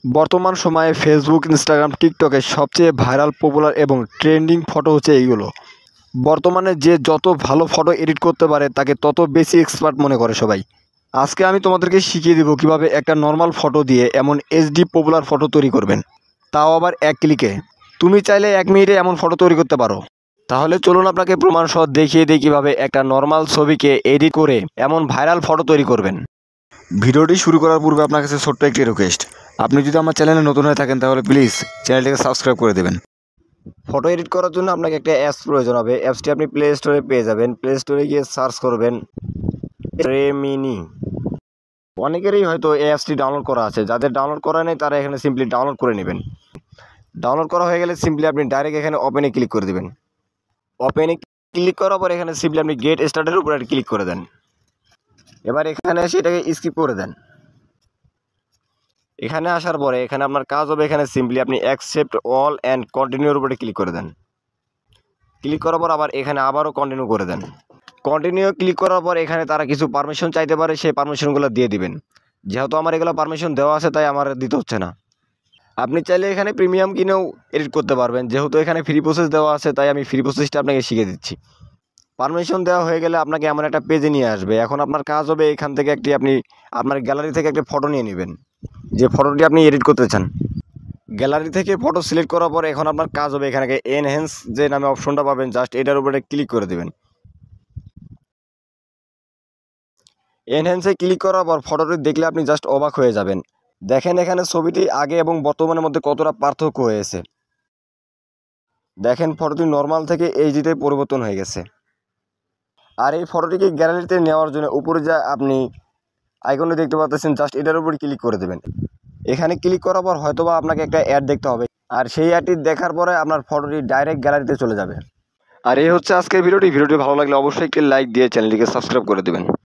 বর্তমান সময়ে Facebook, Instagram, টিকটকে সবচেয়ে ভাইরাল, পপুলার এবং ট্রেন্ডিং ফটো হচ্ছে এইগুলো। বর্তমানে যে যত ভালো ফটো এডিট করতে পারে তাকে তত বেশি এক্সপার্ট মনে করে সবাই। আজকে আমি তোমাদেরকে শিখিয়ে দেবো কিভাবে একটা নর্মাল ফটো দিয়ে এমন এইচডি পপুলার ফটো তৈরি করবেন, তাও আবার এক ক্লিকে। তুমি চাইলে 1 মিনিটে এমন ফটো তৈরি করতে পারো। তাহলে চলুন আপনাকে প্রমাণ সহ দেখিয়ে দিই কীভাবে একটা নর্মাল ছবিকে এডিট করে এমন ভাইরাল ফটো তৈরি করবেন। ভিডিওটি শুরু করার পূর্বে আপনার কাছে ছোট্ট একটি রিকোয়েস্ট, আপনি যদি আমার চ্যানেলে নতুন হয়ে থাকেন তাহলে প্লিজ চ্যানেলটিকে সাবস্ক্রাইব করে দেবেন। ফটো এডিট করার জন্য আপনাকে একটা অ্যাপস প্রয়োজন হবে। অ্যাপসটি আপনি প্লে স্টোরে পেয়ে যাবেন। প্লে স্টোরে গিয়ে সার্চ করবেন রেমিনি। অনেকেরই হয়তো এই অ্যাপসটি ডাউনলোড করা আছে, যাদের ডাউনলোড করা নেই তারা এখানে সিম্পলি ডাউনলোড করে নেবেন। ডাউনলোড করা হয়ে গেলে সিম্পলি আপনি ডাইরেক্ট এখানে ওপেনে ক্লিক করে দেবেন। ওপেনে ক্লিক করার পর এখানে সিম্পলি আপনি গেট স্টার্টের উপরে ক্লিক করে দেন। এবার এখানে এসে এটাকে স্কিপ করে দেন। এখানে আসার পরে এখানে আপনার কাজ হবে, এখানে সিম্পলি আপনি অ্যাকসেপ্ট অল অ্যান্ড কন্টিনিউর উপরে ক্লিক করে দেন। ক্লিক করার পর আবার এখানে আবারও কন্টিনিউ করে দেন। কন্টিনিউ ক্লিক করার পর এখানে তারা কিছু পারমিশন চাইতে পারে, সেই পারমিশনগুলো দিয়ে দিবেন। যেহেতু আমার এগুলো পারমিশন দেওয়া আছে তাই আমার দিতে হচ্ছে না। আপনি চাইলে এখানে প্রিমিয়াম কিনেও এডিট করতে পারবেন। যেহেতু এখানে ফ্রি প্রসেস দেওয়া আছে তাই আমি ফ্রি প্রসেসটা আপনাকে শিখিয়ে দিচ্ছি। পারমিশন দেওয়া হয়ে গেলে আপনাকে এমন একটা পেজে নিয়ে আসবে। এখন আপনার কাজ হবে এখান থেকে আপনি আপনার গ্যালারি থেকে একটা ফটো নিয়ে নেবেন, যে ফটোটি আপনি এডিট করতে চান। গ্যালারি থেকে ফটো সিলেক্ট করার পর এখন আপনার কাজ হবে এখানে এনহ্যান্স যে নামে অপশনটা পাবেন, জাস্ট এটার উপরে ক্লিক করে দেবেন। এনহ্যান্সে ক্লিক করার পর ফটোটি দেখলে আপনি জাস্ট অবাক হয়ে যাবেন। দেখেন এখানে ছবিটি আগে এবং বর্তমানের মধ্যে কতটা পার্থক্য হয়েছে। দেখেন ফটোটি নর্মাল থেকে এইচডিতে পরিবর্তন হয়ে গেছে। আর এই ফটোটিকে গ্যালারিতে নেওয়ার জন্য উপরে যা আপনি আইকনটি দেখতে পাচ্ছেন, জাস্ট এটার উপর ক্লিক করে দেবেন। এখানে ক্লিক করার পর হয়তোবা আপনাকে একটা অ্যাড দেখতে হবে, আর সেই অ্যাডটি দেখার পরে আপনার ফটোটি ডাইরেক্ট গ্যালারিতে চলে যাবে। আর এই হচ্ছে আজকের ভিডিওটি ভালো লাগলে অবশ্যই একটি লাইক দিয়ে চ্যানেলটিকে সাবস্ক্রাইব করে দেবেন।